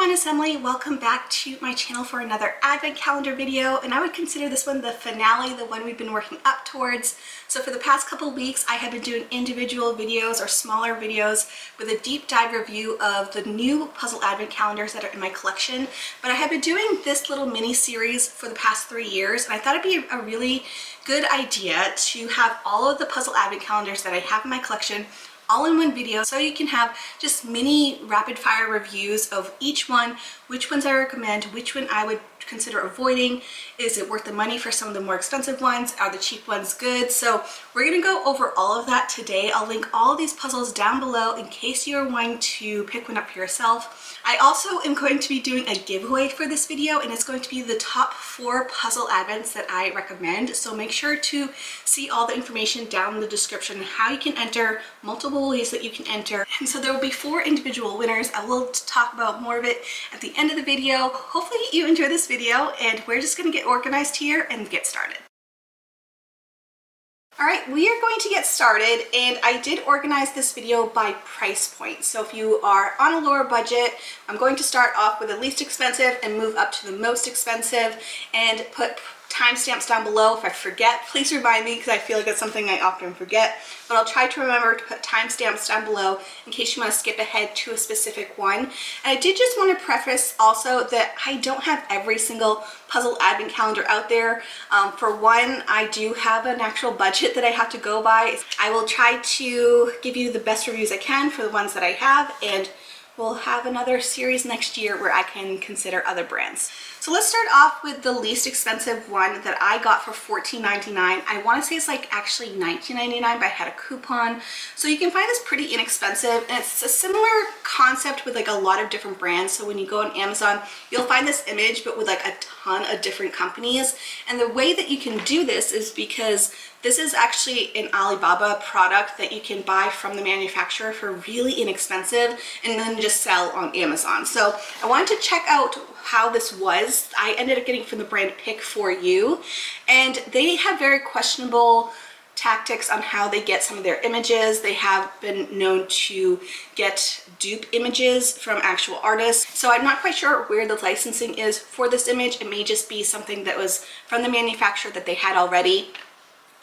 everyone, it's Emily. Welcome back to my channel for another advent calendar video, and I would consider this one the finale, the one we've been working up towards. So for the past couple weeks I have been doing individual videos or smaller videos with a deep dive review of the new puzzle advent calendars that are in my collection, but I have been doing this little mini series for the past 3 years, and I thought it'd be a really good idea to have all of the puzzle advent calendars that I have in my collection all in one video, so you can have just mini rapid fire reviews of each one, which ones I recommend, which one I would consider avoiding, is it worth the money for some of the more expensive ones, are the cheap ones good? So we're gonna go over all of that today. I'll link all of these puzzles down below in case you're wanting to pick one up for yourself. I also am going to be doing a giveaway for this video, and it's going to be the top 4 puzzle advents that I recommend. So make sure to see all the information down in the description, how you can enter, multiple ways that you can enter. And so there will be 4 individual winners. I will talk about more of it at the end of the video. Hopefully you enjoy this video, and we're just gonna get organized here and get started. All right, we are going to get started, and I did organize this video by price point. So if you are on a lower budget, I'm going to start off with the least expensive and move up to the most expensive, and put timestamps down below. If I forget, please remind me, because I feel like it's something I often forget, but I'll try to remember to put timestamps down below in case you want to skip ahead to a specific one. And I did just want to preface also that I don't have every single puzzle advent calendar out there. For one, I do have an actual budget that I have to go by. I will try to give you the best reviews I can for the ones that I have, and we'll have another series next year where I can consider other brands. So let's start off with the least expensive one that I got for $14.99. I want to say it's like actually $19.99, but I had a coupon. So you can find this pretty inexpensive, and it's a similar concept with like a lot of different brands. So when you go on Amazon, you'll find this image, but with like a ton of different companies. And the way that you can do this is because this is actually an Alibaba product that you can buy from the manufacturer for really inexpensive and then just sell on Amazon. So I wanted to check out how this was. I ended up getting from the brand Pick For You, and they have very questionable tactics on how they get some of their images. They have been known to get dupe images from actual artists. So I'm not quite sure where the licensing is for this image. It may just be something that was from the manufacturer that they had already.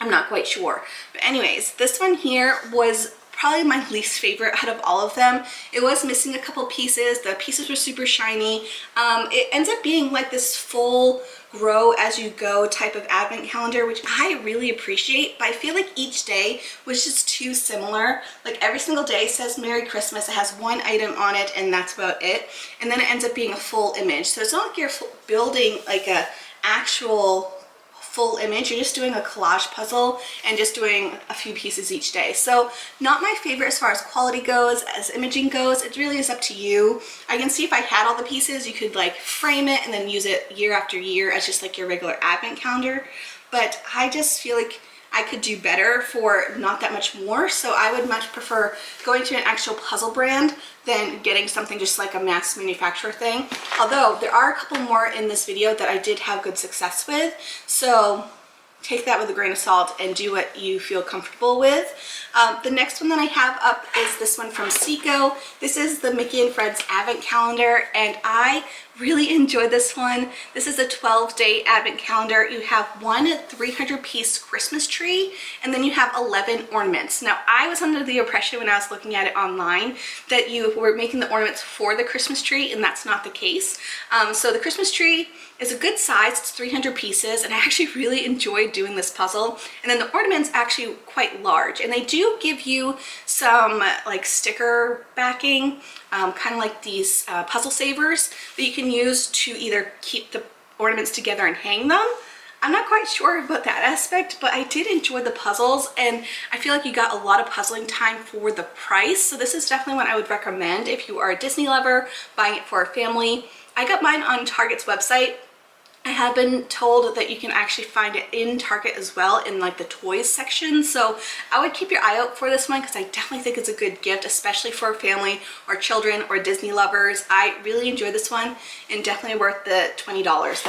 I'm not quite sure. But anyways, this one here was probably my least favorite out of all of them. It was missing a couple pieces. The pieces were super shiny. It ends up being like this full grow as you go type of advent calendar, which I really appreciate, but I feel like each day was just too similar. Like every single day says Merry Christmas, it has one item on it, and that's about it. And then it ends up being a full image. So it's not like you're building like a actual full image, you're just doing a collage puzzle and just doing a few pieces each day. So not my favorite as far as quality goes, as imaging goes. It really is up to you. I can see if I had all the pieces, you could like frame it and then use it year after year as just like your regular advent calendar, but I just feel like I could do better for not that much more. So I would much prefer going to an actual puzzle brand than getting something just like a mass manufacturer thing. Although there are a couple more in this video that I did have good success with. So take that with a grain of salt and do what you feel comfortable with. The next one that I have up is this one from Ceaco. This is the Mickey and Fred's Advent Calendar, and I really enjoyed this one. This is a 12-day advent calendar. You have one 300-piece Christmas tree, and then you have 11 ornaments. Now, I was under the impression when I was looking at it online that you were making the ornaments for the Christmas tree, and that's not the case. So the Christmas tree is a good size. It's 300 pieces, and I actually really enjoyed doing this puzzle. And then the ornaments actually quite large, and they do give you some like sticker backing, kind of like these puzzle savers that you can use to either keep the ornaments together and hang them. I'm not quite sure about that aspect, but I did enjoy the puzzles, and I feel like you got a lot of puzzling time for the price. So this is definitely one I would recommend if you are a Disney lover, buying it for a family. I got mine on Target's website. I have been told that you can actually find it in Target as well in like the toys section. So I would keep your eye out for this one because I definitely think it's a good gift, especially for a family or children or Disney lovers. I really enjoyed this one, and definitely worth the $20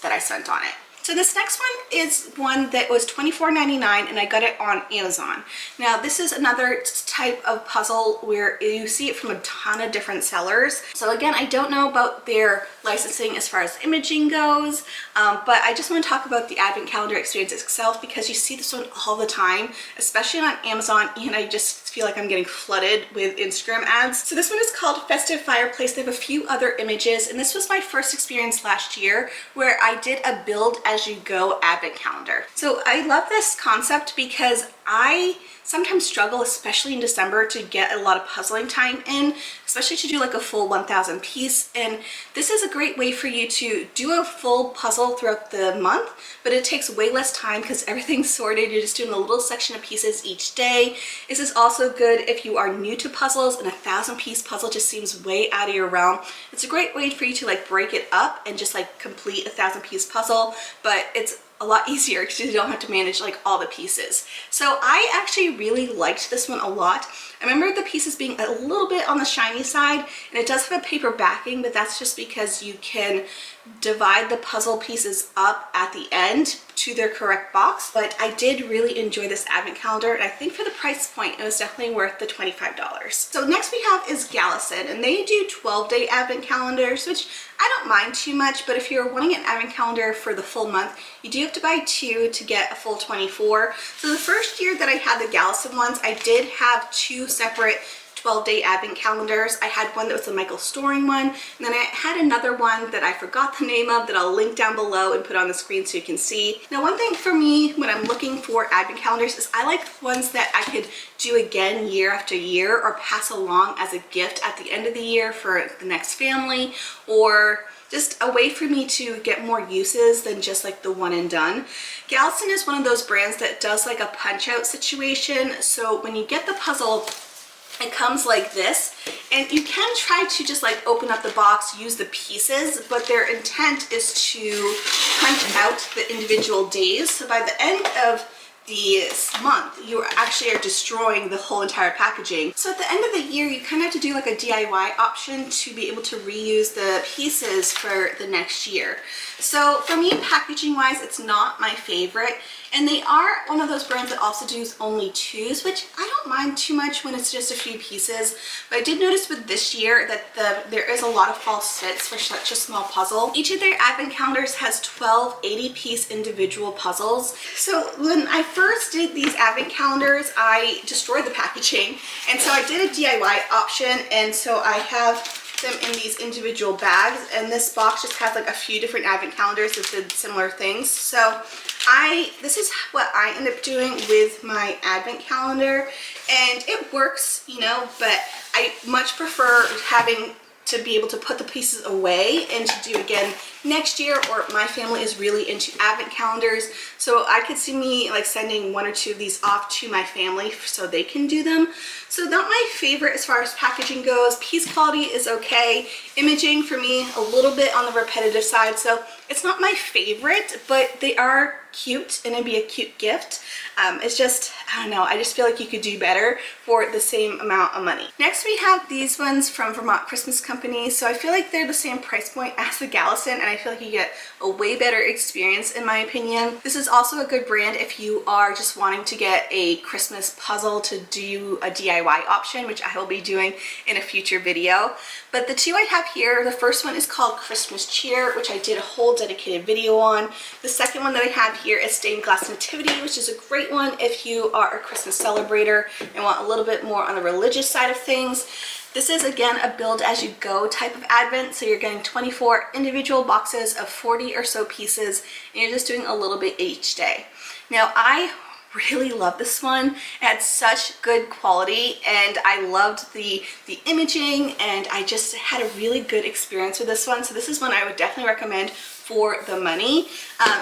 that I spent on it. So this next one is one that was $24.99 and I got it on Amazon. Now this is another type of puzzle where you see it from a ton of different sellers. So again, I don't know about their licensing as far as imaging goes, but I just want to talk about the advent calendar experience itself because you see this one all the time, especially on Amazon, and I just feel like I'm getting flooded with Instagram ads. So this one is called Festive Fireplace. They have a few other images, and this was my first experience last year where I did a build as you go advent calendar. So I love this concept because I sometimes struggle, especially in December, to get a lot of puzzling time in, especially to do like a full 1,000 piece. And this is a great way for you to do a full puzzle throughout the month, but it takes way less time because everything's sorted. You're just doing a little section of pieces each day. This is also good if you are new to puzzles and a 1,000-piece puzzle just seems way out of your realm. It's a great way for you to like break it up and just like complete a 1,000-piece puzzle, but it's a lot easier because you don't have to manage like all the pieces. So I actually really liked this one a lot. I remember the pieces being a little bit on the shiny side, and it does have a paper backing, but that's just because you can divide the puzzle pieces up at the end to their correct box. But I did really enjoy this advent calendar, and I think for the price point it was definitely worth the $25. So next we have is Galison, and they do 12-day advent calendars, which I don't mind too much, but if you're wanting an advent calendar for the full month, you do have to buy 2 to get a full 24. So the first year that I had the Galison ones, I did have 2 separate 12-day advent calendars. I had one that was the Michael Storing one, and then I had another one that I forgot the name of that I'll link down below and put on the screen so you can see. Now, one thing for me when I'm looking for advent calendars is I like ones that I could do again year after year or pass along as a gift at the end of the year for the next family, or just a way for me to get more uses than just like the one and done. Galison is one of those brands that does like a punch out situation. So when you get the puzzle, it comes like this, and you can try to just like open up the box, use the pieces, but their intent is to punch out the individual days. So by the end of the month, you actually are destroying the whole entire packaging. So at the end of the year, you kind of have to do like a DIY option to be able to reuse the pieces for the next year. So for me, packaging wise, it's not my favorite. And they are one of those brands that also does only 2s, which I don't mind too much when it's just a few pieces. But I did notice with this year that there is a lot of false fits for such a small puzzle. Each of their advent calendars has 12 80-piece individual puzzles. So when I first did these advent calendars, I destroyed the packaging. And so I did a DIY option, and so I have them in these individual bags, and this box just has like a few different advent calendars that did similar things. So this is what I end up doing with my advent calendar, and it works, you know, but I much prefer having to be able to put the pieces away and to do again next year, or my family is really into advent calendars, so I could see me like sending 1 or 2 of these off to my family so they can do them. So not my favorite as far as packaging goes. Piece quality is okay. Imaging for me a little bit on the repetitive side, so it's not my favorite, but they are cute and it'd be a cute gift. It's just, I don't know, I just feel like you could do better for the same amount of money. Next we have these ones from Vermont Christmas Co. So I feel like they're the same price point as the Galison, and I feel like you get a way better experience in my opinion. This is also a good brand if you are just wanting to get a Christmas puzzle to do a DIY option, which I will be doing in a future video. But the 2 I have here, the first one is called Christmas Cheer, which I did a whole dedicated video on. The second one that I have here is Stained Glass Nativity, which is a great one if you are a Christmas celebrator and want a little bit more on the religious side of things. This is again a build as you go type of advent, so you're getting 24 individual boxes of 40 or so pieces, and you're just doing a little bit each day. Now I really love this one. It had such good quality, and I loved the imaging, and I just had a really good experience with this one. So this is one I would definitely recommend for the money.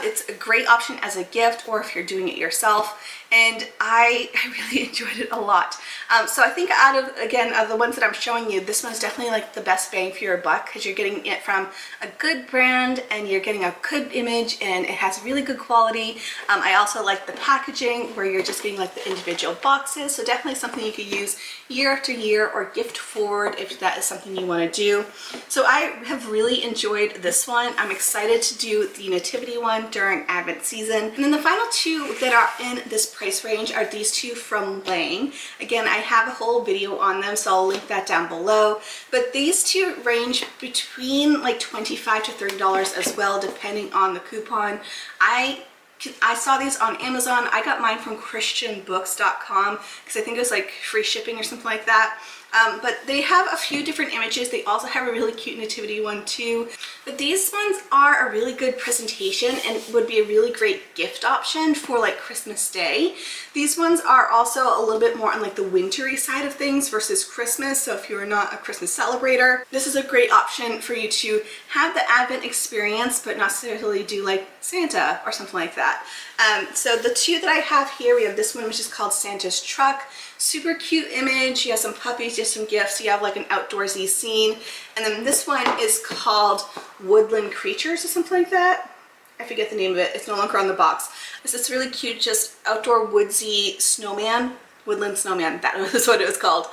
It's a great option as a gift or if you're doing it yourself, and I really enjoyed it a lot. So I think out of the ones that I'm showing you, this one's definitely like the best bang for your buck because you're getting it from a good brand and you're getting a good image and it has really good quality. I also like the packaging. thing where you're just getting like the individual boxes. So definitely something you could use year after year or gift forward if that is something you want to do. So I have really enjoyed this one. I'm excited to do the nativity one during Advent season. And then the final two that are in this price range are these two from Lang. Again, I have a whole video on them, so I'll link that down below. But these two range between like $25 to $30 as well, depending on the coupon. I saw these on Amazon. I got mine from christianbooks.com because I think it was like free shipping or something like that. But they have a few different images. They also have a really cute nativity one too. But these ones are a really good presentation and would be a really great gift option for like Christmas Day. These ones are also a little bit more on like the wintry side of things versus Christmas. So if you're not a Christmas celebrator, this is a great option for you to have the Advent experience, but not necessarily do like Santa or something like that. So the two that I have here, we have this one which is called Santa's Truck. Super cute image. You have some puppies, just some gifts. You have like an outdoorsy scene. And then this one is called Woodland Creatures or something like that. I forget the name of it. It's no longer on the box. It's this really cute, just outdoor woodsy snowman. Woodland Snowman, that was what it was called.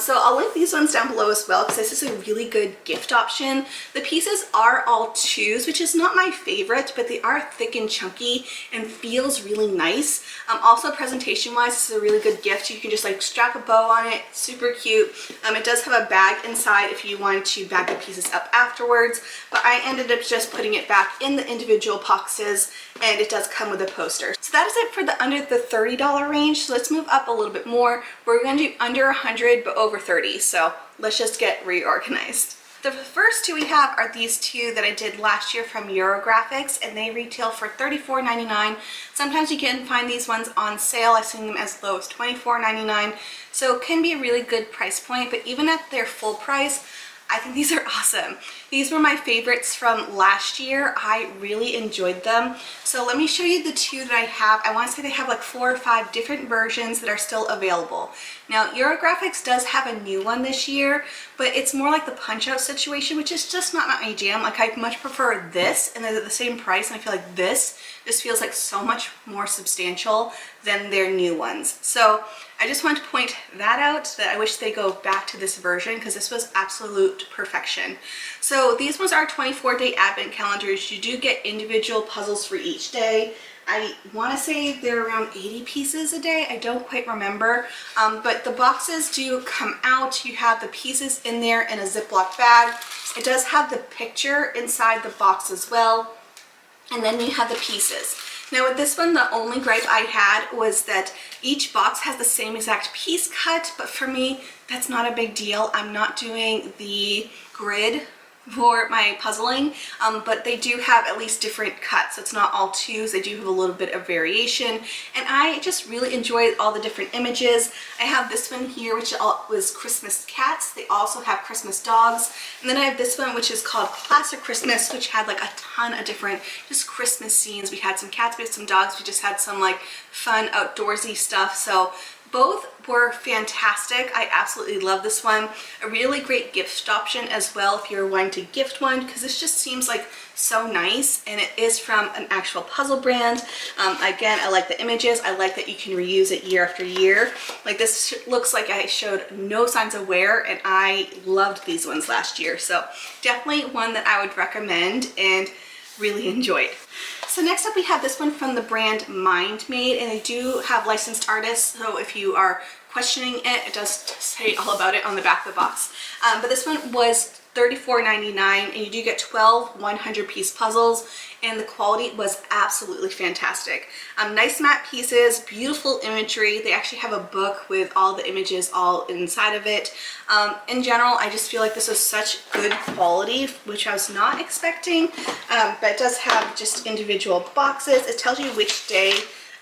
So I'll link these ones down below as well because this is a really good gift option. The pieces are all 2s, which is not my favorite, but they are thick and chunky and feels really nice. Also presentation wise, this is a really good gift. You can just like strap a bow on it, super cute. It does have a bag inside if you want to bag the pieces up afterwards, but I ended up just putting it back in the individual boxes, and it does come with a poster. So that is it for the under the $30 range. So let's move up a little bit more. We're going to do under 100 but over 30, so let's just get reorganized. The first two we have are these two that I did last year from Eurographics, and they retail for $34.99. Sometimes you can find these ones on sale. I've seen them as low as $24.99, so it can be a really good price point, but even at their full price, I think these are awesome. These were my favorites from last year. I really enjoyed them. So let me show you the two that I have. I want to say they have like 4 or 5 different versions that are still available. Now, Eurographics does have a new one this year, but it's more like the punch-out situation, which is just not my jam. Like, I much prefer this, and they're at the same price, and I feel like this just feels like so much more substantial than their new ones. So I just want to point that out, that I wish they go back to this version because this was absolute perfection. So these ones are 24-day advent calendars. You do get individual puzzles for each day. I want to say they're around 80 pieces a day. I don't quite remember, but the boxes do come out. You have the pieces in there in a Ziploc bag. It does have the picture inside the box as well, and then you have the pieces. Now with this one, the only gripe I had was that each box has the same exact piece cut, but for me, that's not a big deal. I'm not doing the grid for my puzzling, but they do have at least different cuts. So it's not all 2s. They do have a little bit of variation, and I just really enjoyed all the different images. I have this one here, which was Christmas cats. They also have Christmas dogs, and then I have this one which is called Classic Christmas, which had like a ton of different just Christmas scenes. We had some cats, we had some dogs, we just had some like fun outdoorsy stuff. So both were fantastic. I absolutely love this one. A really great gift option as well if you're wanting to gift one, because this just seems like so nice, and it is from an actual puzzle brand. Again, I like the images. I like that you can reuse it year after year. Like, this looks like I showed no signs of wear, and I loved these ones last year. So definitely one that I would recommend and really enjoyed. So next up we have this one from the brand Mindmade, and they do have licensed artists, so if you are questioning it, it does say all about it on the back of the box. But this one was $34.99, and you do get 12 100-piece puzzles, and the quality was absolutely fantastic. Nice matte pieces, beautiful imagery. They actually have a book with all the images all inside of it. In general, I just feel like this is such good quality, which I was not expecting, but it does have just individual boxes. It tells you which day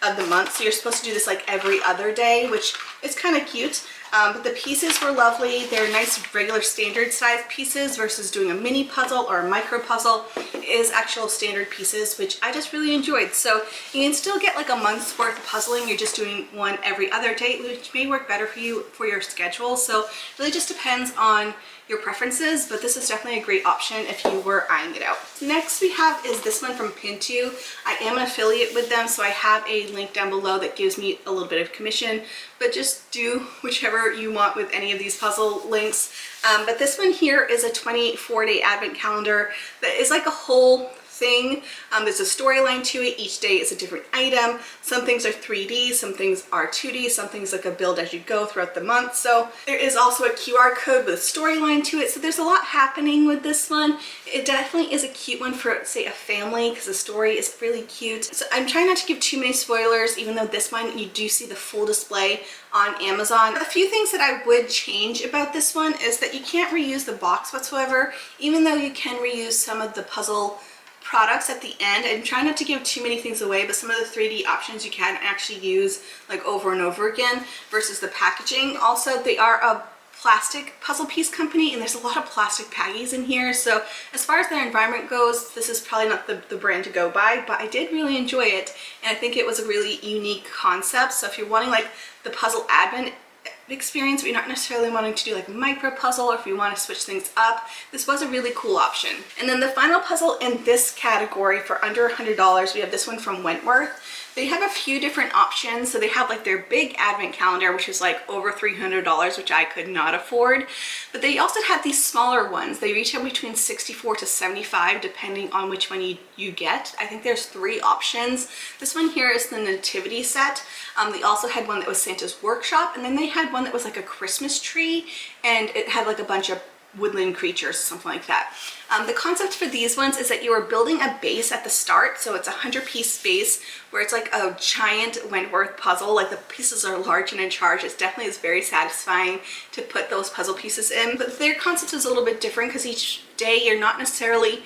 of the month, so you're supposed to do this like every other day, which is kind of cute. But the pieces were lovely. They're nice regular standard size pieces versus doing a mini puzzle or a micro puzzle. It is actual standard pieces, which I just really enjoyed. So you can still get like a month's worth of puzzling. You're just doing one every other day, which may work better for you for your schedule. So it really just depends on your preferences, but this is definitely a great option if you were eyeing it out. Next we have is this one from Pintoo. I am an affiliate with them, so I have a link down below that gives me a little bit of commission, but just do whichever you want with any of these puzzle links. But this one here is a 24-day advent calendar that is like a whole thing. There's a storyline to it. Each day is a different item. Some things are 3D, some things are 2D, some things like a build as you go throughout the month. So there is also a QR code with a storyline to it. So there's a lot happening with this one. It definitely is a cute one for, say, a family, because the story is really cute. So I'm trying not to give too many spoilers, even though this one you do see the full display on Amazon. A few things that I would change about this one is that you can't reuse the box whatsoever, even though you can reuse some of the puzzle products at the end. I'm trying not to give too many things away, but some of the 3D options you can actually use like over and over again versus the packaging. Also, they are a plastic puzzle piece company, and there's a lot of plastic baggies in here, so as far as their environment goes, this is probably not the brand to go by, but I did really enjoy it, and I think it was a really unique concept. So if you're wanting like the puzzle advent experience, but you're not necessarily wanting to do like a micro puzzle, or if you want to switch things up, this was a really cool option. And then the final puzzle in this category for under $100, we have this one from Wentworth. They have a few different options. So they have like their big advent calendar, which is like over $300, which I could not afford. But they also have these smaller ones. They reach out between 64 to 75, depending on which one you get. I think there's 3 options. This one here is the Nativity set. They also had one that was Santa's Workshop, and then they had one that was like a Christmas tree, and it had like a bunch of woodland creatures, something like that. The concept for these ones is that you are building a base at the start, so it's a 100-piece base where it's like a giant Wentworth puzzle. Like the pieces are large and in charge. It definitely is very satisfying to put those puzzle pieces in, but their concept is a little bit different because each day you're not necessarily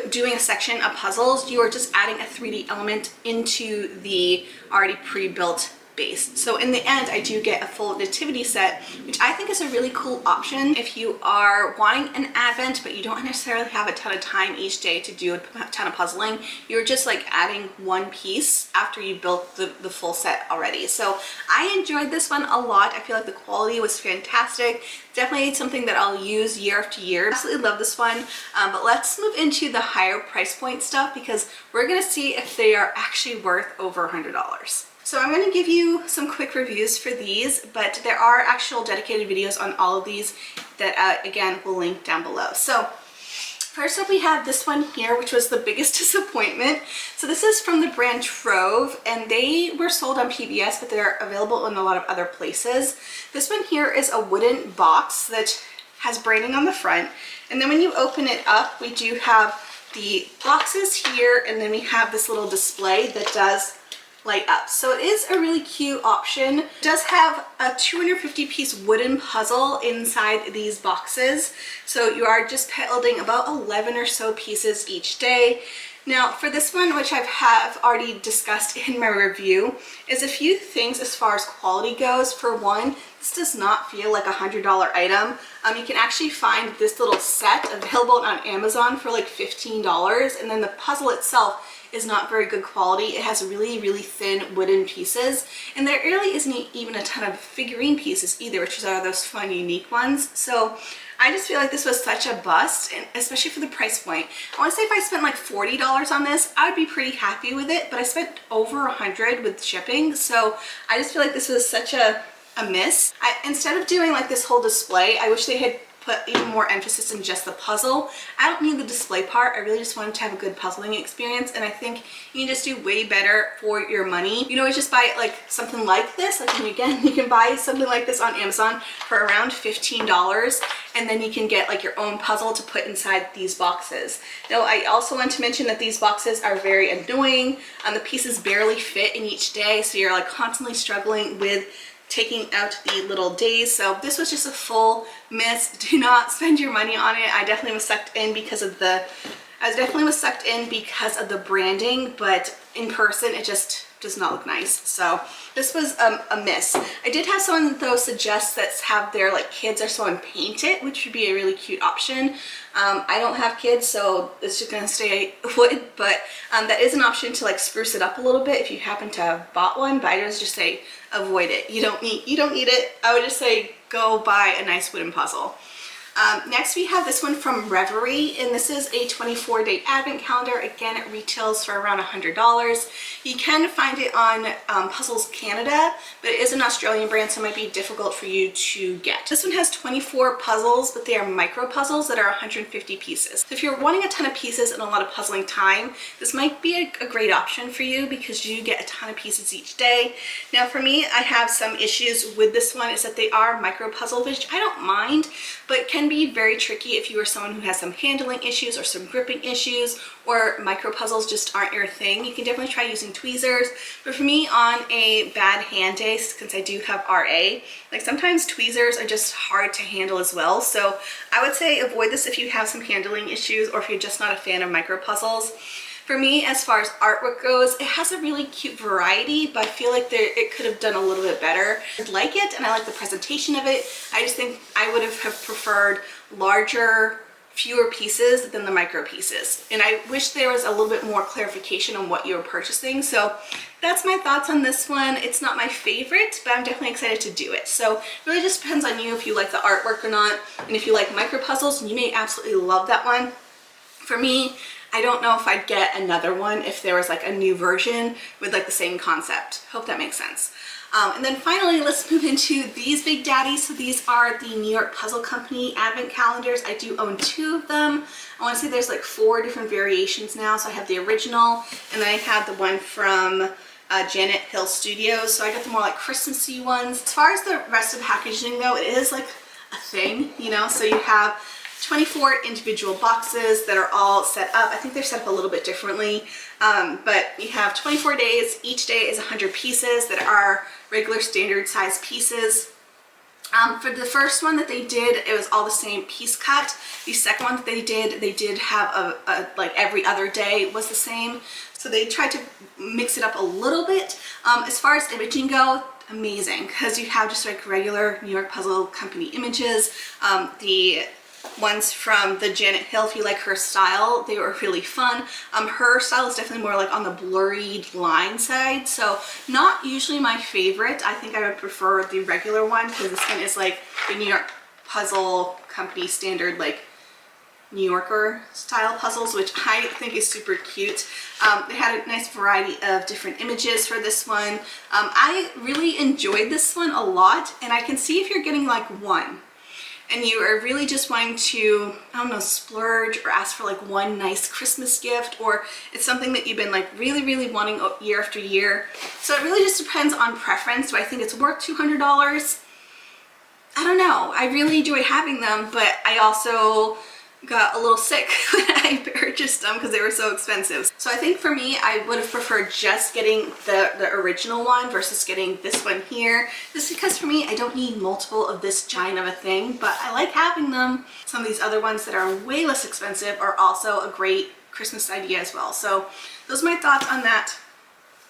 doing a section of puzzles, you are just adding a 3D element into the already pre-built base. So in the end, I do get a full nativity set, which I think is a really cool option if you are wanting an advent, but you don't necessarily have a ton of time each day to do a ton of puzzling. You're just like adding one piece after you built the full set already. So I enjoyed this one a lot. I feel like the quality was fantastic. Definitely something that I'll use year after year. Absolutely love this one. But let's move into the higher price point stuff, because we're gonna see if they are actually worth over $100. So I'm going to give you some quick reviews for these, but there are actual dedicated videos on all of these that again will link down below. So first up we have this one here, which was the biggest disappointment. So this is from the brand Trove, and they were sold on PBS, but they're available in a lot of other places. This one here is a wooden box that has branding on the front, and then when you open it up, we do have the boxes here, and then we have this little display that does light up. So it is a really cute option. It does have a 250-piece wooden puzzle inside these boxes. So you are just building about 11 or so pieces each day. Now for this one, which I have already discussed in my review, is a few things as far as quality goes. For one, this does not feel like a $100 item. You can actually find this little set available on Amazon for like $15, and then the puzzle itself is not very good quality. It has really, really thin wooden pieces, and there really isn't even a ton of figurine pieces either, which are those fun, unique ones. So I just feel like this was such a bust, and especially for the price point. I want to say if I spent like $40 on this, I would be pretty happy with it, but I spent over $100 with shipping, so I just feel like this was such a miss. Instead of doing like this whole display, I wish they had put even more emphasis in just the puzzle. I don't need the display part. I really just wanted to have a good puzzling experience, and I think you can just do way better for your money. You know, it's just buy like something like this. Like, again, you can buy something like this on Amazon for around $15, and then you can get like your own puzzle to put inside these boxes. Now, I also want to mention that these boxes are very annoying. The pieces barely fit in each day, so you're like constantly struggling with taking out the little days. So this was just a full miss. Do not spend your money on it. I definitely was sucked in because of the branding, but in person it just does not look nice. So this was a miss. I did have someone though suggest that have their like kids or someone paint it, which would be a really cute option. I don't have kids, so it's just gonna stay wood, but that is an option to like spruce it up a little bit if you happen to have bought one. But I just say avoid it. You don't need it. I would just say go buy a nice wooden puzzle. Next we have this one from Reverie, and this is a 24-day advent calendar. Again, it retails for around $100. You can find it on Puzzles Canada, but it is an Australian brand, so it might be difficult for you to get. This one has 24 puzzles, but they are micro puzzles that are 150 pieces. So if you're wanting a ton of pieces and a lot of puzzling time, this might be a great option for you because you get a ton of pieces each day. Now for me, I have some issues with this one, is that they are micro puzzle, which I don't mind, but can be very tricky if you are someone who has some handling issues or some gripping issues, or micro puzzles just aren't your thing. You can definitely try using tweezers, but for me on a bad hand day, since I do have RA, like sometimes tweezers are just hard to handle as well. So I would say avoid this if you have some handling issues or if you're just not a fan of micro puzzles. For me, as far as artwork goes, it has a really cute variety, but I feel like it could have done a little bit better. I like it, and I like the presentation of it. I just think I would have preferred larger, fewer pieces than the micro pieces. And I wish there was a little bit more clarification on what you were purchasing. So that's my thoughts on this one. It's not my favorite, but I'm definitely excited to do it. So it really just depends on you if you like the artwork or not. And if you like micro puzzles, you may absolutely love that one. For me, I don't know if I'd get another one if there was like a new version with like the same concept. Hope that makes sense. And then finally, let's move into these big daddies. So these are the New York Puzzle Company Advent Calendars. I do own 2 of them. I want to say there's like 4 different variations now. So I have the original, and then I have the one from Janet Hill Studios. So I got the more like Christmassy ones. As far as the rest of the packaging though, it is like a thing, you know? So you have 24 individual boxes that are all set up. I think they're set up a little bit differently, but you have 24 days. Each day is 100 pieces that are regular standard size pieces. For the first one that they did, it was all the same piece cut. The second one that they did have a like every other day was the same. So they tried to mix it up a little bit. As far as imaging go, amazing, because you have just like regular New York Puzzle Company images. The ones from the Janet Hill, if you like her style, they were really fun. Her style is definitely more like on the blurry line side, so not usually my favorite. I think I would prefer the regular one because this one is like the New York Puzzle Company standard, like New Yorker style puzzles, which I think is super cute. They had a nice variety of different images for this one. I really enjoyed this one a lot, and I can see if you're getting like one and you are really just wanting to, I don't know, splurge or ask for like one nice Christmas gift, or it's something that you've been like really wanting year after year. So it really just depends on preference. Do I think it's worth $200? I don't know. I really enjoy having them, but I also got a little sick when I purchased them because they were so expensive. So I think for me, I would have preferred just getting the original one versus getting this one here. Just because for me, I don't need multiple of this giant of a thing, but I like having them. Some of these other ones that are way less expensive are also a great Christmas idea as well. So those are my thoughts on that.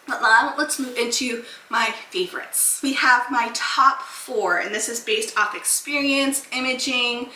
But now let's move into my favorites. We have my top 4, and this is based off experience, imaging,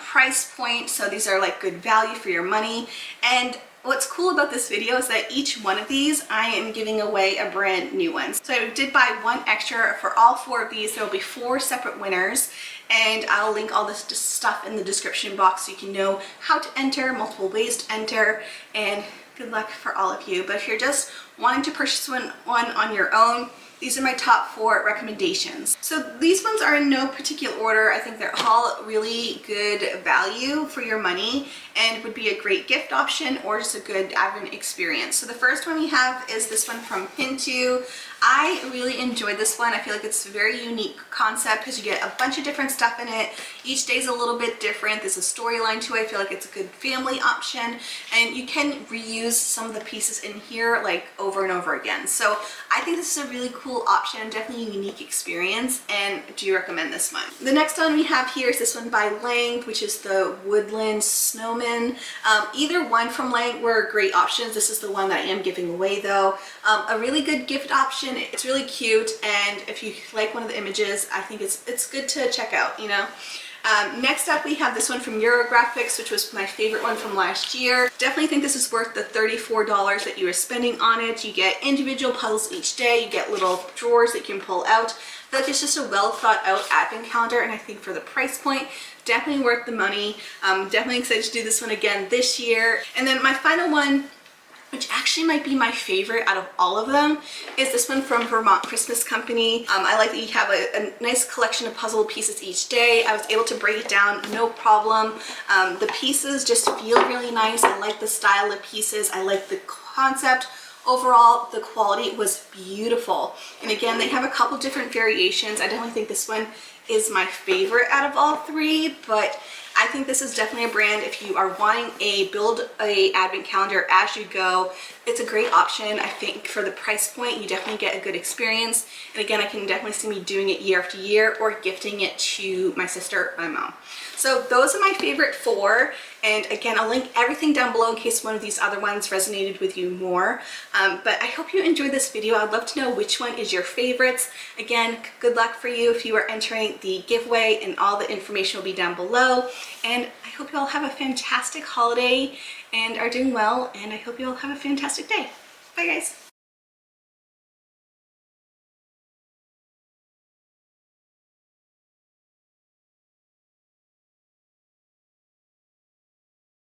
price point. So these are like good value for your money. And what's cool about this video is that each one of these, I am giving away a brand new one. So I did buy one extra for all 4 of these. There will be 4 separate winners, and I'll link all this stuff in the description box so you can know how to enter, multiple ways to enter, and good luck for all of you. But if you're just wanting to purchase one on your own, these are my top 4 recommendations. So these ones are in no particular order. I think they're all really good value for your money and would be a great gift option or just a good advent experience. So the first one we have is this one from Pintoo. I really enjoyed this one. I feel like it's a very unique concept because you get a bunch of different stuff in it. Each day is a little bit different. There's a storyline to it. I feel like it's a good family option, and you can reuse some of the pieces in here like over and over again. So I think this is a really cool option, definitely a unique experience, and do recommend this one. The next one we have here is this one by Lang, which is the Woodland Snowman. Either one from Lang were great options. This is the one that I am giving away though. A really good gift option. It's really cute, and if you like one of the images, I think it's good to check out, you know. Next up, we have this one from Eurographics, which was my favorite one from last year. Definitely think this is worth the $34 that you are spending on it. You get individual puzzles each day. You get little drawers that you can pull out. I feel like it's just a well thought out advent calendar, and I think for the price point, definitely worth the money. Definitely excited to do this one again this year. And then my final one, which actually might be my favorite out of all of them, is this one from Vermont Christmas Company. I like that you have a nice collection of puzzle pieces each day. I was able to break it down, no problem. The pieces just feel really nice. I like the style of pieces. I like the concept. Overall, the quality was beautiful. And again, they have a couple different variations. I definitely think this one is my favorite out of all three, but I think this is definitely a brand if you are wanting build a advent calendar as you go. It's a great option. I think for the price point, you definitely get a good experience. And again, I can definitely see me doing it year after year or gifting it to my sister or my mom. So those are my favorite 4. And again, I'll link everything down below in case one of these other ones resonated with you more. But I hope you enjoyed this video. I'd love to know which one is your favorites. Again, good luck for you if you are entering the giveaway, and all the information will be down below. And I hope you all have a fantastic holiday and are doing well, and I hope you all have a fantastic day. Bye guys.